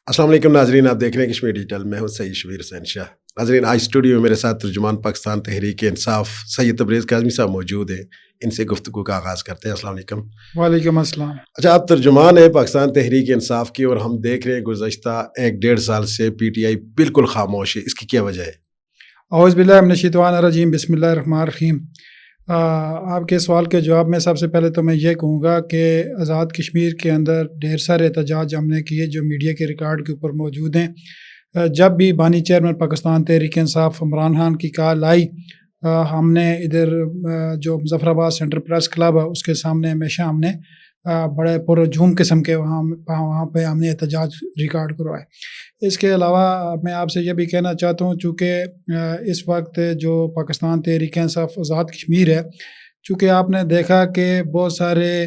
السلام علیکم ناظرین، آپ دیکھ رہے ہیں کشمیر ڈیجیٹل، میں ہوں سید شبیر حسین شاہ۔ ناظرین، آج اسٹوڈیو میں میرے ساتھ ترجمان پاکستان تحریک انصاف سید تبریز کاظمی صاحب موجود ہیں۔ ان سے گفتگو کا آغاز کرتے ہیں۔ السلام علیکم۔ وعلیکم السلام۔ اچھا، آپ ترجمان ہیں پاکستان تحریک انصاف کی، اور ہم دیکھ رہے ہیں گزشتہ 1-1.5 سال سے پی ٹی آئی بالکل خاموش ہے، اس کی کیا وجہ ہے؟ اعوذ باللہ من الشیطان الرجیم، بسم اللہ الرحمن الرحیم۔ آپ کے سوال کے جواب میں سب سے پہلے تو میں یہ کہوں گا کہ آزاد کشمیر کے اندر ڈھیر سارے احتجاج ہم نے کیے جو میڈیا کے ریکارڈ کے اوپر موجود ہیں۔ جب بھی بانی چیئرمین پاکستان تحریک انصاف عمران خان کی کال آئی، ہم نے ادھر جو مظفر آباد سینٹر پریس کلب ہے اس کے سامنے ہمیشہ ہم نے بڑے پرجوم قسم کے وہاں پہ ہم نے احتجاج ریکارڈ کروائے۔ اس کے علاوہ میں آپ سے یہ بھی کہنا چاہتا ہوں، چونکہ اس وقت جو پاکستان تحریک انصاف آزاد کشمیر ہے، چونکہ آپ نے دیکھا کہ بہت سارے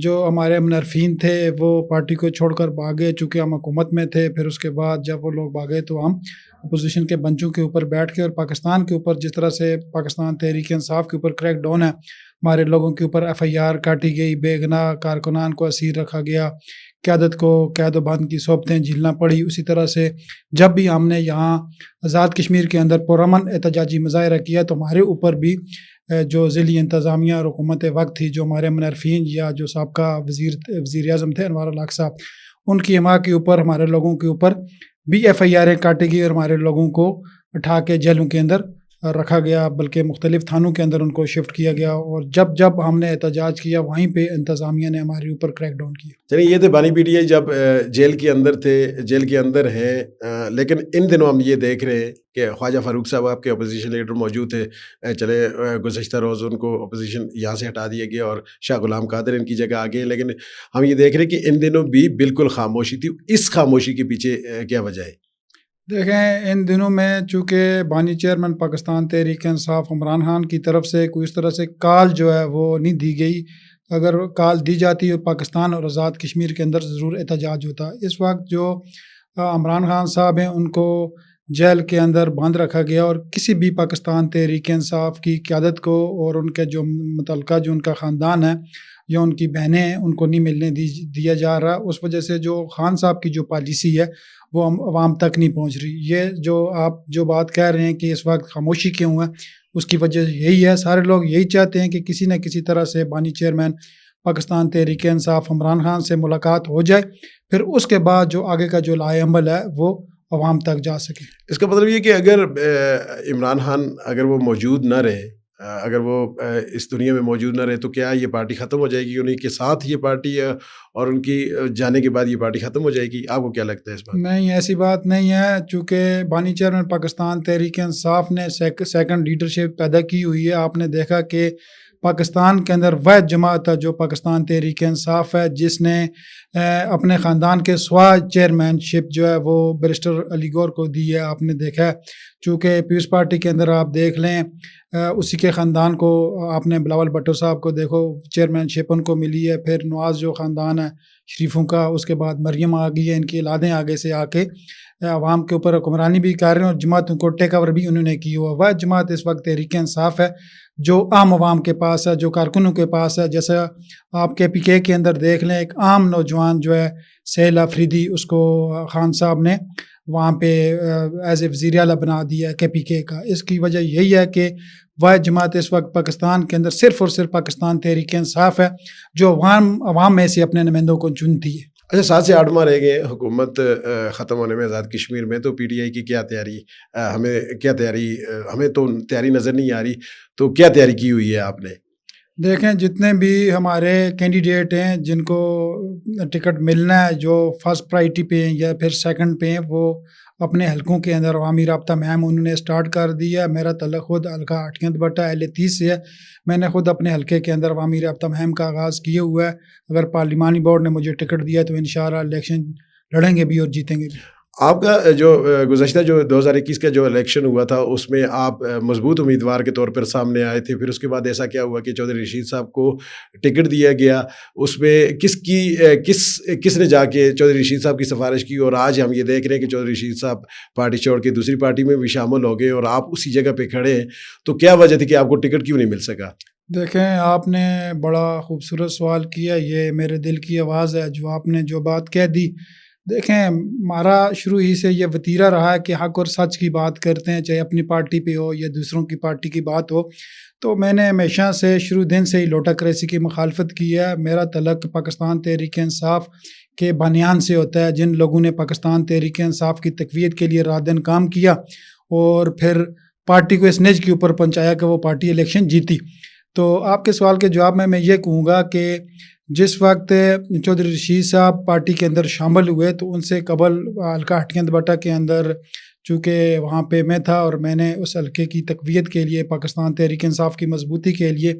جو ہمارے منحرفین تھے وہ پارٹی کو چھوڑ کر بھاگے، چونکہ ہم حکومت میں تھے۔ پھر اس کے بعد جب وہ لوگ بھاگے تو ہم اپوزیشن کے بنچوں کے اوپر بیٹھ کے، اور پاکستان کے اوپر جس طرح سے پاکستان تحریک انصاف کے اوپر کریک ڈاؤن ہے، ہمارے لوگوں کے اوپر ایف آئی آر کاٹی گئی، بے گناہ کارکنان کو اسیر رکھا گیا، قیادت کو قید و بند کی صحبتیں جھیلنا پڑی۔ اسی طرح سے جب بھی ہم نے یہاں آزاد کشمیر کے اندر پرامن احتجاجی مظاہرہ کیا تو ہمارے اوپر بھی جو ذیلی انتظامیہ اور حکومت وقت تھی، جو ہمارے منحرفین یا جو سابقہ وزیر اعظم تھے انوار الحق صاحب، ان کی حمایت کے اوپر ہمارے لوگوں کے اوپر بھی ایف آئی آریں کاٹی گئی اور ہمارے لوگوں کو اٹھا کے جیلوں کے اندر رکھا گیا، بلکہ مختلف تھانوں کے اندر ان کو شفٹ کیا گیا۔ اور جب ہم نے احتجاج کیا وہیں پہ انتظامیہ نے ہمارے اوپر کریک ڈاؤن کیا۔ چلیے، یہ تھے بانی پی ٹی آئی جب جیل کے اندر تھے، جیل کے اندر ہیں، لیکن ان دنوں ہم یہ دیکھ رہے ہیں کہ خواجہ فاروق صاحب آپ کے اپوزیشن لیڈر موجود تھے، چلے گزشتہ روز ان کو اپوزیشن یہاں سے ہٹا دیا گیا اور شاہ غلام قادر ان کی جگہ آ گئے، لیکن ہم یہ دیکھ رہے ہیں کہ ان دنوں بھی بالکل خاموشی تھی۔ اس خاموشی کے پیچھے کیا وجہ ہے؟ دیکھیں، ان دنوں میں چونکہ بانی چیئرمین پاکستان تحریک انصاف عمران خان کی طرف سے کوئی اس طرح سے کال جو ہے وہ نہیں دی گئی۔ اگر کال دی جاتی پاکستان اور آزاد کشمیر کے اندر ضرور احتجاج ہوتا۔ اس وقت جو عمران خان صاحب ہیں ان کو جیل کے اندر بند رکھا گیا، اور کسی بھی پاکستان تحریک انصاف کی قیادت کو اور ان کے جو متعلقہ جو ان کا خاندان ہے یا ان کی بہنیں ہیں ان کو نہیں ملنے دیا جا رہا۔ اس وجہ سے جو خان صاحب کی جو پالیسی ہے وہ عوام تک نہیں پہنچ رہی۔ یہ جو آپ جو بات کہہ رہے ہیں کہ اس وقت خاموشی کیوں ہے، اس کی وجہ یہی ہے۔ سارے لوگ یہی چاہتے ہیں کہ کسی نہ کسی طرح سے بانی چیئرمین پاکستان تحریک انصاف عمران خان سے ملاقات ہو جائے، پھر اس کے بعد جو آگے کا جو لائحہ عمل ہے وہ عوام تک جا سکے۔ اس کا مطلب یہ کہ اگر عمران خان اگر وہ موجود نہ رہے، اگر وہ اس دنیا میں موجود نہ رہے، تو کیا یہ پارٹی ختم ہو جائے گی؟ انہیں کے ساتھ یہ پارٹی ہے اور ان کی جانے کے بعد یہ پارٹی ختم ہو جائے گی؟ آپ کو کیا لگتا ہے اس بات؟ نہیں، ایسی بات نہیں ہے، چونکہ بانی چیئرمین پاکستان تحریک انصاف نے سیکنڈ لیڈرشپ پیدا کی ہوئی ہے۔ آپ نے دیکھا کہ پاکستان کے اندر واحد جماعت ہے جو پاکستان تحریک انصاف ہے، جس نے اپنے خاندان کے سوا چیئرمین شپ جو ہے وہ بیرسٹر علی گور کو دی ہے۔ آپ نے دیکھا ہے، چونکہ پیپلز پارٹی کے اندر آپ دیکھ لیں اسی کے خاندان کو، آپ نے بلاول بھٹو صاحب کو دیکھو، چیئرمین شپ ان کو ملی ہے۔ پھر نواز جو خاندان ہے شریفوں کا، اس کے بعد مریم آ گئی ہے، ان کی اولادیں آگے سے آ کے عوام کے اوپر حکمرانی بھی کر رہے ہیں اور جماعتوں کو ٹیک اوور بھی انہوں نے کی ہوا۔ وہ جماعت اس وقت تحریک انصاف ہے جو عام عوام کے پاس ہے، جو کارکنوں کے پاس ہے۔ جیسا آپ کے پی کے اندر دیکھ لیں، ایک عام نوجوان جو ہے سہیل آفریدی، اس کو خان صاحب نے وہاں پہ ایز اے وزیر اعلیٰ بنا دیا ہے پی کے کا۔ اس کی وجہ یہی ہے کہ وہ جماعت اس وقت پاکستان کے اندر صرف اور صرف پاکستان تحریک انصاف ہے جو عوام میں سے اپنے نمائندوں کو چنتی ہے۔ اچھا، 7 سے 8 ماہ رہ گئے حکومت ختم ہونے میں آزاد کشمیر میں، تو پی ٹی آئی کی کیا تیاری؟ ہمیں تو تیاری نظر نہیں آ رہی، تو کیا تیاری کی ہوئی ہے آپ نے؟ دیکھیں، جتنے بھی ہمارے کینڈیڈیٹ ہیں جن کو ٹکٹ ملنا ہے، جو فرسٹ پرائرٹی پہ ہیں یا پھر سیکنڈ پہ ہیں، وہ اپنے حلقوں کے اندر عوامی رابطہ مہم انہوں نے اسٹارٹ کر دیا ہے۔ میرا تعلق خود حلقہ اٹھیاں بٹا اہل 30 سے ہے۔ میں نے خود اپنے حلقے کے اندر عوامی رابطہ مہم کا آغاز کیے ہوا ہے۔ اگر پارلیمانی بورڈ نے مجھے ٹکٹ دیا تو انشاءاللہ الیکشن لڑیں گے بھی اور جیتیں گے بھی۔ آپ کا جو گزشتہ جو 2021 کا جو الیکشن ہوا تھا اس میں آپ مضبوط امیدوار کے طور پر سامنے آئے تھے، پھر اس کے بعد ایسا کیا ہوا کہ چودھری رشید صاحب کو ٹکٹ دیا گیا؟ اس میں کس نے جا کے چودھری رشید صاحب کی سفارش کی؟ اور آج ہم یہ دیکھ رہے ہیں کہ چودھری رشید صاحب پارٹی چھوڑ کے دوسری پارٹی میں بھی شامل ہو گئے اور آپ اسی جگہ پہ کھڑے ہیں، تو کیا وجہ تھی کہ آپ کو ٹکٹ کیوں نہیں مل سکا؟ دیکھیں، آپ نے بڑا خوبصورت سوال کیا، یہ میرے دل کی آواز ہے جو آپ نے جو بات کہہ دی۔ دیکھیں ہمارا شروع ہی سے یہ وتیرہ رہا ہے کہ حق اور سچ کی بات کرتے ہیں، چاہے اپنی پارٹی پہ ہو یا دوسروں کی پارٹی کی بات ہو. تو میں نے ہمیشہ سے شروع دن سے ہی لوٹاکریسی کی مخالفت کی ہے. میرا تعلق پاکستان تحریک انصاف کے بانیان سے ہوتا ہے، جن لوگوں نے پاکستان تحریک انصاف کی تقویت کے لیے رات دن کام کیا اور پھر پارٹی کو اس نج کے اوپر پہنچایا کہ وہ پارٹی الیکشن جیتی. تو آپ کے سوال کے جواب میں یہ کہوں گا کہ جس وقت چودھری رشید صاحب پارٹی کے اندر شامل ہوئے تو ان سے قبل حلقہ ہٹکند بٹہ کے اندر چونکہ وہاں پہ میں تھا اور میں نے اس حلقے کی تقویت کے لیے پاکستان تحریک انصاف کی مضبوطی کے لیے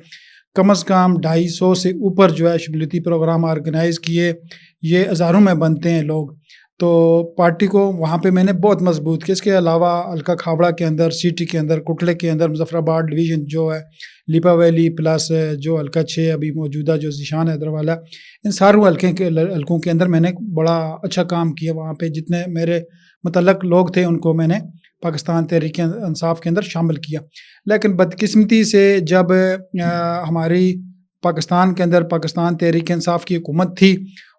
کم از کم 250 سے اوپر جو ہے شمولیتی پروگرام آرگنائز کیے. یہ ہزاروں میں بنتے ہیں لوگ. تو پارٹی کو وہاں پہ میں نے بہت مضبوط کیا. اس کے علاوہ حلقہ کھابڑا کے اندر، سٹی کے اندر، کٹلے کے اندر، مظفر آباد ڈویژن جو ہے، لیپا ویلی پلس جو حلقہ 6 ابھی موجودہ جو ذیشان حیدر والا، ان ساروں حلقوں کے اندر میں نے بڑا اچھا کام کیا. وہاں پہ جتنے میرے متعلق لوگ تھے ان کو میں نے پاکستان تحریک انصاف کے اندر شامل کیا. لیکن بدقسمتی سے جب ہماری پاکستان کے اندر پاکستان تحریک انصاف کی حکومت تھی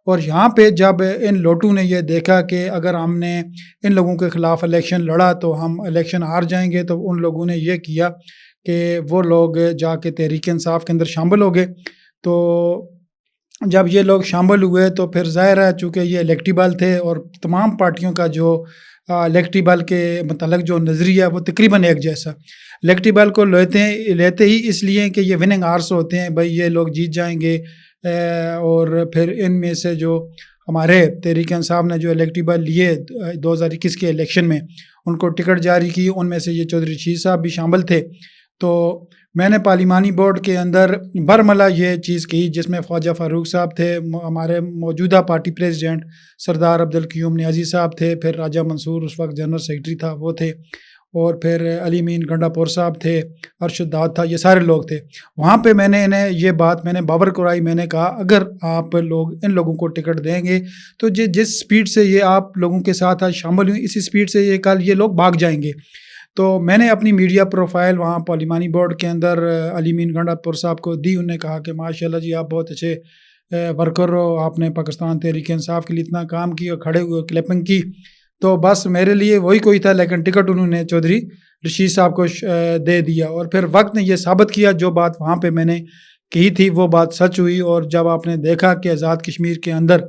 اور یہاں پہ جب ان لوٹوں نے یہ دیکھا کہ اگر ہم نے ان لوگوں کے خلاف الیکشن لڑا تو ہم الیکشن ہار جائیں گے، تو ان لوگوں نے یہ کیا کہ وہ لوگ جا کے تحریک انصاف کے اندر شامل ہو گئے. تو جب یہ لوگ شامل ہوئے تو پھر ظاہر ہے چونکہ یہ الیکٹیبل تھے اور تمام پارٹیوں کا جو الیکٹیبل کے متعلق جو نظریہ وہ تقریباً ایک جیسا. الیکٹیبل کو لیتے ہی اس لیے کہ یہ وننگ آرس ہوتے ہیں، بھائی یہ لوگ جیت جائیں گے. اور پھر ان میں سے جو ہمارے تحریک انصاف نے جو الیکٹیبل لیے 2021 کے الیکشن میں ان کو ٹکٹ جاری کی، ان میں سے یہ چودھری رشید صاحب بھی شامل تھے. تو میں نے پارلیمانی بورڈ کے اندر برملا یہ چیز کی جس میں خواجہ فاروق صاحب تھے، ہمارے موجودہ پارٹی پریزیڈنٹ سردار عبدالقیوم نیازی صاحب تھے، پھر راجہ منصور اس وقت جنرل سیکرٹری تھا وہ تھے، اور پھر علی مین گنڈا پور صاحب تھے، ارشد داد تھا، یہ سارے لوگ تھے. وہاں پہ میں نے انہیں یہ بات میں نے باور کرائی. میں نے کہا اگر آپ لوگ ان لوگوں کو ٹکٹ دیں گے تو جس سپیڈ سے یہ آپ لوگوں کے ساتھ آج شامل ہوئے اسی سپیڈ سے یہ کل یہ لوگ بھاگ جائیں گے. تو میں نے اپنی میڈیا پروفائل وہاں پارلیمانی بورڈ کے اندر علی مین گنڈا پور صاحب کو دی. انہوں نے کہا کہ ماشاءاللہ جی آپ بہت اچھے ورکر ہو، آپ نے پاکستان تحریک انصاف کے لیے اتنا کام کیا، کھڑے ہوئے کلپنگ کی. تو بس میرے لیے وہی کوئی تھا، لیکن ٹکٹ انہوں نے چودھری رشید صاحب کو دے دیا. اور پھر وقت نے یہ ثابت کیا جو بات وہاں پہ میں نے کہی تھی وہ بات سچ ہوئی. اور جب آپ نے دیکھا کہ آزاد کشمیر کے اندر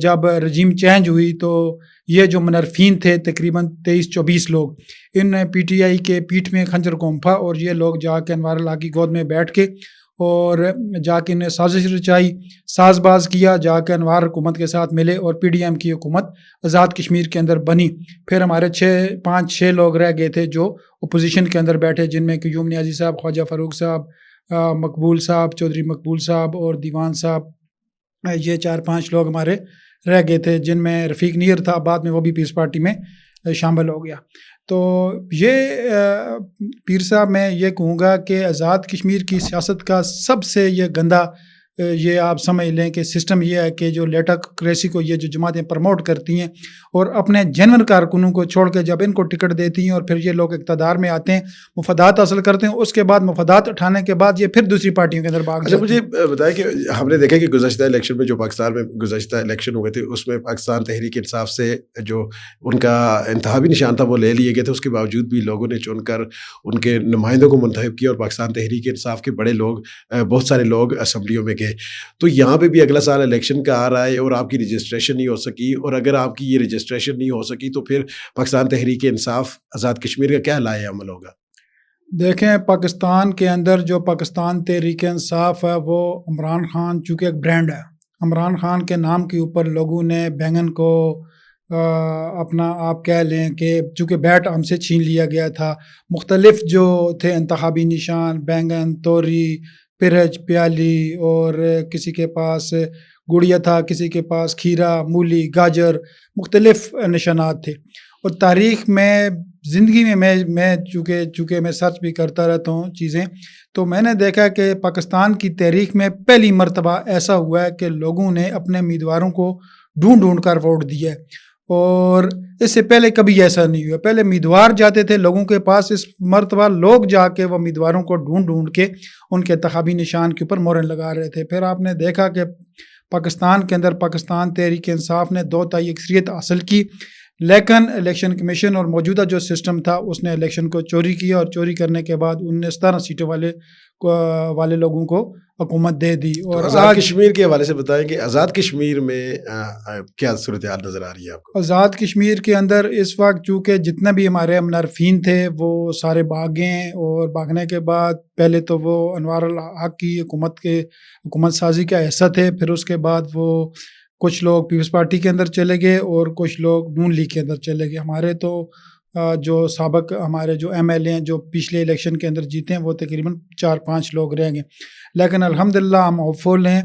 جب رجیم چینج ہوئی تو یہ جو منرفین تھے تقریباً 23-24 لوگ، ان نے پی ٹی آئی کے پیٹھ میں خنجر گھونپا اور یہ لوگ جا کے انوار اللہ کی گود میں بیٹھ کے اور جا کے انہیں سازش رچائی، ساز باز کیا، جا کے انوار حکومت کے ساتھ ملے اور پی ڈی ایم کی حکومت آزاد کشمیر کے اندر بنی. پھر ہمارے 5-6 لوگ رہ گئے تھے جو اپوزیشن کے اندر بیٹھے، جن میں قیوم نیازی صاحب، خواجہ فاروق صاحب، مقبول صاحب، چودھری مقبول صاحب اور دیوان صاحب. یہ 4-5 لوگ ہمارے رہ گئے تھے، جن میں رفیق نیر تھا، بعد میں وہ بھی پیس پارٹی میں شامل ہو گیا. تو یہ پیر صاحب میں یہ کہوں گا کہ آزاد کشمیر کی سیاست کا سب سے یہ گندہ یہ آپ سمجھ لیں کہ سسٹم یہ ہے کہ جو لیٹاکریسی کو یہ جو جماعتیں پروموٹ کرتی ہیں اور اپنے جنون کارکنوں کو چھوڑ کے جب ان کو ٹکٹ دیتی ہیں اور پھر یہ لوگ اقتدار میں آتے ہیں، مفادات حاصل کرتے ہیں، اس کے بعد مفادات اٹھانے کے بعد یہ پھر دوسری پارٹیوں کے اندر بھاگ جاتے ہیں. مجھے بتائیں کہ ہم نے دیکھا کہ گزشتہ الیکشن میں جو پاکستان میں گزشتہ الیکشن ہوئے تھے اس میں پاکستان تحریک انصاف سے جو ان کا انتخابی نشان تھا وہ لے لیے گئے تھے. اس کے باوجود بھی لوگوں نے چن کر ان کے نمائندوں کو منتخب کیا اور پاکستان تحریک انصاف کے بڑے لوگ، بہت سارے لوگ اسمبلیوں میں گئے. تو یہاں پہ بھی اگلا سال الیکشن کا آ رہا ہے اور آپ کی رجسٹریشن نہیں ہو سکی، اور اگر آپ کی یہ رجسٹریشن نہیں ہو سکی تو پھر پاکستان تحریک انصاف آزاد کشمیر کا کیا لائحہ عمل ہوگا؟ دیکھیں پاکستان کے اندر جو پاکستان تحریک انصاف ہے وہ عمران خان چونکہ ایک برانڈ ہے، عمران خان کے نام کے اوپر لوگوں نے بینگن کو اپنا آپ کہہ لیں کہ چونکہ بیٹ ہم سے چھین لیا گیا تھا، مختلف جو تھے انتخابی نشان، بینگن، توری، پرج، پیالی، اور کسی کے پاس گڑیا تھا، کسی کے پاس کھیرا، مولی، گاجر، مختلف نشانات تھے. اور تاریخ میں زندگی میں چونکہ میں سرچ بھی کرتا رہتا ہوں چیزیں، تو میں نے دیکھا کہ پاکستان کی تاریخ میں پہلی مرتبہ ایسا ہوا ہے کہ لوگوں نے اپنے امیدواروں کو ڈھونڈ کر ووٹ دیا ہے، اور اس سے پہلے کبھی ایسا نہیں ہوا. پہلے امیدوار جاتے تھے لوگوں کے پاس، اس مرتبہ لوگ جا کے وہ امیدواروں کو ڈھونڈ کے ان کے انتخابی نشان کے اوپر مہریں لگا رہے تھے. پھر آپ نے دیکھا کہ پاکستان کے اندر پاکستان تحریک انصاف نے 2 تہائی اکثریت حاصل کی، لیکن الیکشن کمیشن اور موجودہ جو سسٹم تھا اس نے الیکشن کو چوری کیا، اور چوری کرنے کے بعد 17 سیٹوں والے لوگوں کو حکومت دے دی۔ اور آزاد کشمیر کے حوالے سے بتائیں کہ آزاد کشمیر میں کیا صورتحال نظر آ رہی ہے آپ کو؟ آزاد کشمیر کے اندر اس وقت چونکہ جتنے بھی ہمارے منحرفین تھے وہ سارے بھاگ گئے، اور بھاگنے کے بعد پہلے تو وہ انوار الحق کی حکومت سازی کا حصہ تھے، پھر اس کے بعد وہ کچھ لوگ پیپلز پارٹی کے اندر چلے گئے اور کچھ لوگ نون لیگ کے اندر چلے گئے۔ ہمارے تو جو سابق ہمارے جو ایم ایل اے ہیں جو پچھلے الیکشن کے اندر جیتے ہیں وہ تقریباً 4-5 لوگ رہ گئے، لیکن الحمدللہ ہم ہوپ فل ہیں۔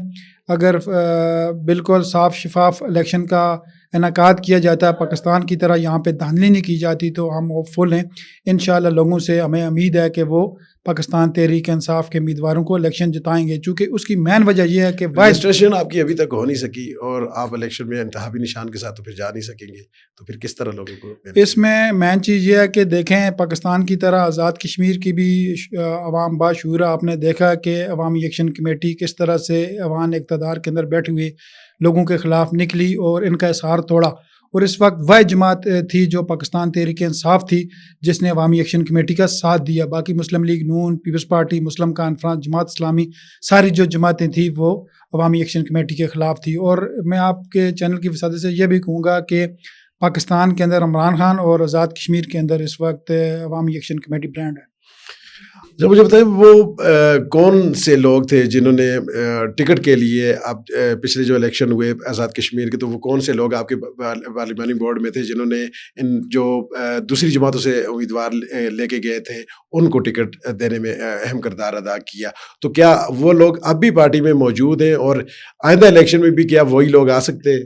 اگر بالکل صاف شفاف الیکشن کا انعقاد کیا جاتا ہے پاکستان کی طرح، یہاں پہ دھاندلی نہیں کی جاتی، تو ہم ہوپ فل ہیں انشاءاللہ۔ لوگوں سے ہمیں امید ہے کہ وہ پاکستان تحریک انصاف کے امیدواروں کو الیکشن جتائیں گے، چونکہ اس کی مین وجہ یہ ہے کہ رجسٹریشن آپ کی ابھی تک ہو نہیں سکی اور آپ الیکشن میں انتخابی نشان کے ساتھ تو پھر جا نہیں سکیں گے، تو پھر کس طرح لوگوں کو؟ اس میں مین چیز یہ ہے کہ دیکھیں پاکستان کی طرح آزاد کشمیر کی بھی عوام باشعور، آپ نے دیکھا کہ عوامی ایکشن کمیٹی کس طرح سے عوام اقتدار کے اندر بیٹھے ہوئے لوگوں کے خلاف نکلی اور ان کا احسار توڑا، اور اس وقت وہ جماعت تھی جو پاکستان تحریک انصاف تھی جس نے عوامی ایکشن کمیٹی کا ساتھ دیا۔ باقی مسلم لیگ نون، پیپلز پارٹی، مسلم کانفرنس، جماعت اسلامی، ساری جو جماعتیں تھیں وہ عوامی ایکشن کمیٹی کے خلاف تھی۔ اور میں آپ کے چینل کی وسادت سے یہ بھی کہوں گا کہ پاکستان کے اندر عمران خان اور آزاد کشمیر کے اندر اس وقت عوامی ایکشن کمیٹی برانڈ ہے۔ جب مجھے بتائیں وہ کون سے لوگ تھے جنہوں نے ٹکٹ کے لیے آپ پچھلے جو الیکشن ہوئے آزاد کشمیر کے، تو وہ کون سے لوگ آپ کے پارلیمانی بورڈ میں تھے جنہوں نے ان جو دوسری جماعتوں سے امیدوار لے کے گئے تھے ان کو ٹکٹ دینے میں اہم کردار ادا کیا؟ تو کیا وہ لوگ اب بھی پارٹی میں موجود ہیں اور آئندہ الیکشن میں بھی کیا وہی لوگ آ سکتے ہیں؟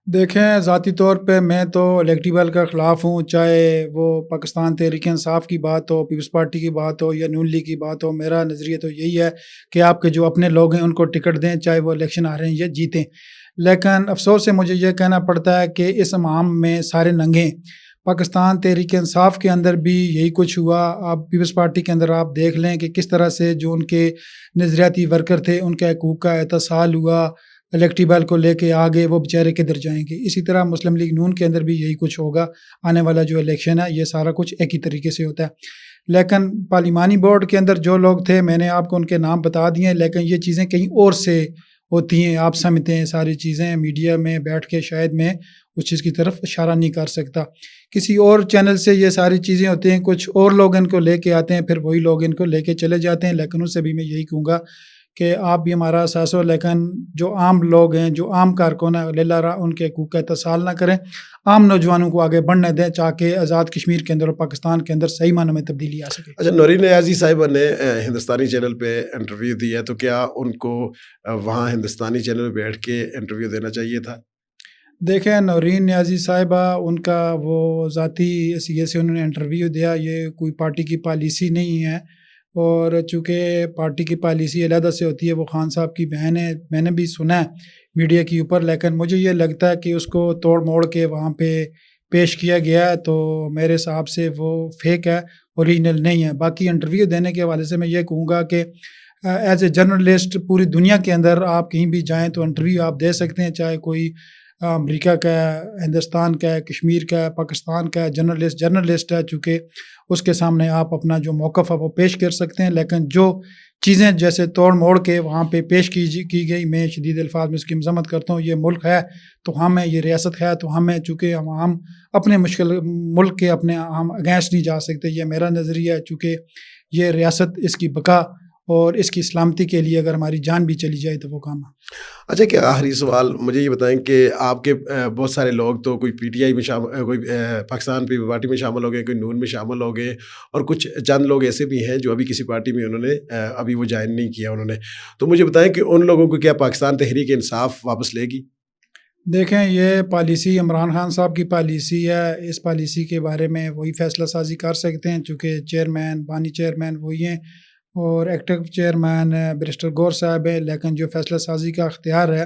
دیکھیں ذاتی طور پہ میں تو الیکٹیبل کا خلاف ہوں، چاہے وہ پاکستان تحریک انصاف کی بات ہو، پیپلز پارٹی کی بات ہو یا نون لیگ کی بات ہو۔ میرا نظریہ تو یہی ہے کہ آپ کے جو اپنے لوگ ہیں ان کو ٹکٹ دیں، چاہے وہ الیکشن آ رہے ہیں یا جیتیں۔ لیکن افسوس سے مجھے یہ کہنا پڑتا ہے کہ اس مہم میں سارے ننگے ہیں۔ پاکستان تحریک انصاف کے اندر بھی یہی کچھ ہوا۔ آپ پیپلز پارٹی کے اندر آپ دیکھ لیں کہ کس طرح سے جو ان کے نظریاتی ورکر تھے ان کے حقوق کا اتصال ہوا، الیکٹیبل کو لے کے آگے، وہ بیچارے کدھر جائیں گے۔ اسی طرح مسلم لیگ نون کے اندر بھی یہی کچھ ہوگا۔ آنے والا جو الیکشن ہے یہ سارا کچھ ایک ہی طریقے سے ہوتا ہے۔ لیکن پارلیمانی بورڈ کے اندر جو لوگ تھے میں نے آپ کو ان کے نام بتا دیے، لیکن یہ چیزیں کہیں اور سے ہوتی ہیں، آپ سمجھتے ہیں ساری چیزیں میڈیا میں بیٹھ کے شاید میں اس چیز کی طرف اشارہ نہیں کر سکتا۔ کسی اور چینل سے یہ ساری چیزیں ہوتی ہیں، کچھ اور لوگ ان کو لے کے آتے ہیں، پھر وہی لوگ ان کو لے کے چلے جاتے ہیں۔ لیکن اس سے بھی میں یہی کہوں گا کہ آپ بھی ہمارا احساس ہو، لیکن جو عام لوگ ہیں، جو عام کارکن ہیں اللہ را ان کے حقوق کا اتصال نہ کریں، عام نوجوانوں کو آگے بڑھنے دیں تاکہ آزاد کشمیر کے اندر اور پاکستان کے اندر صحیح معنوں میں تبدیلی آ سکے۔ اچھا، نورین نیازی صاحبہ نے ہندوستانی چینل پہ انٹرویو دیا، تو کیا ان کو وہاں ہندوستانی چینل پہ بیٹھ کے انٹرویو دینا چاہیے تھا؟ دیکھیں نورین نیازی صاحبہ ان کا وہ ذاتی حیثیت سے انہوں نے انٹرویو دیا، یہ کوئی پارٹی کی پالیسی نہیں ہے، اور چونکہ پارٹی کی پالیسی علیحدہ سے ہوتی ہے، وہ خان صاحب کی بہن ہے، میں نے بھی سنا ہے میڈیا کے اوپر، لیکن مجھے یہ لگتا ہے کہ اس کو توڑ موڑ کے وہاں پہ پیش کیا گیا ہے، تو میرے حساب سے وہ فیک ہے، اوریجنل نہیں ہے۔ باقی انٹرویو دینے کے حوالے سے میں یہ کہوں گا کہ ایز اے جرنلسٹ پوری دنیا کے اندر آپ کہیں بھی جائیں تو انٹرویو آپ دے سکتے ہیں، چاہے کوئی امریکہ کا ہے، ہندوستان کا ہے، کشمیر کا ہے، پاکستان کا ہے، جرنلسٹ ہے، چونکہ اس کے سامنے آپ اپنا جو موقف ہے وہ پیش کر سکتے ہیں۔ لیکن جو چیزیں جیسے توڑ موڑ کے وہاں پہ پیش کی گئی، میں شدید الفاظ میں اس کی مذمت کرتا ہوں۔ یہ ملک ہے تو ہم ہیں، یہ ریاست ہے تو ہم ہیں، چونکہ ہم اپنے مشکل ملک کے اپنے ہم اگینسٹ نہیں جا سکتے، یہ میرا نظریہ ہے، چونکہ یہ ریاست اس کی بقا اور اس کی سلامتی کے لیے اگر ہماری جان بھی چلی جائے تو وہ کام ہے۔ اچھا، کہ آخری سوال مجھے یہ بتائیں کہ آپ کے بہت سارے لوگ تو کوئی پی ٹی آئی میں شامل، کوئی پاکستان پیپلز پارٹی میں شامل ہو گئے، کوئی نون میں شامل ہو گئے، اور کچھ چند لوگ ایسے بھی ہیں جو ابھی کسی پارٹی میں انہوں نے ابھی وہ جوائن نہیں کیا انہوں نے، تو مجھے بتائیں کہ ان لوگوں کو کیا پاکستان تحریک انصاف واپس لے گی؟ دیکھیں یہ پالیسی عمران خان صاحب کی پالیسی ہے، اس پالیسی کے بارے میں وہی فیصلہ سازی کر سکتے ہیں، چونکہ چیئرمین بانی چیئرمین وہی ہیں اور ایکٹیو چیئرمین بیرسٹر گور صاحب ہے، لیکن جو فیصلہ سازی کا اختیار ہے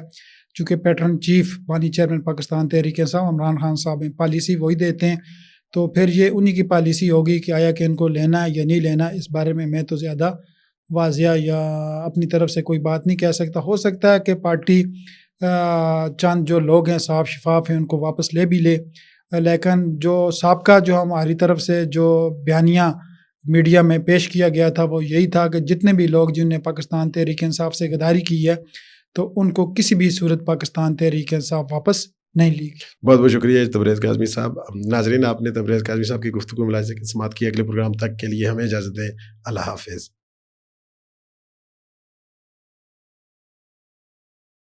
چونکہ پیٹرن چیف بانی چیئرمین پاکستان تحریک انصاف عمران خان صاحب ہیں، پالیسی وہی دیتے ہیں، تو پھر یہ انہی کی پالیسی ہوگی کہ آیا کہ ان کو لینا ہے یا نہیں لینا۔ اس بارے میں میں تو زیادہ واضح یا اپنی طرف سے کوئی بات نہیں کہہ سکتا۔ ہو سکتا ہے کہ پارٹی چند جو لوگ ہیں صاف شفاف ہیں ان کو واپس لے بھی لے، لیکن جو سابقہ جو ہماری طرف سے جو بیانیہ میڈیا میں پیش کیا گیا تھا وہ یہی تھا کہ جتنے بھی لوگ جن نے پاکستان تحریک انصاف سے غداری کی ہے تو ان کو کسی بھی صورت پاکستان تحریک انصاف واپس نہیں لی گئی۔ بہت بہت شکریہ تبریز کاظمی صاحب۔ ناظرین، آپ نے تبریز کاظمی صاحب کی گفتگو ملاحظے کی سماعت کی۔ اگلے پروگرام تک کے لیے ہمیں اجازت دیں۔ اللہ حافظ۔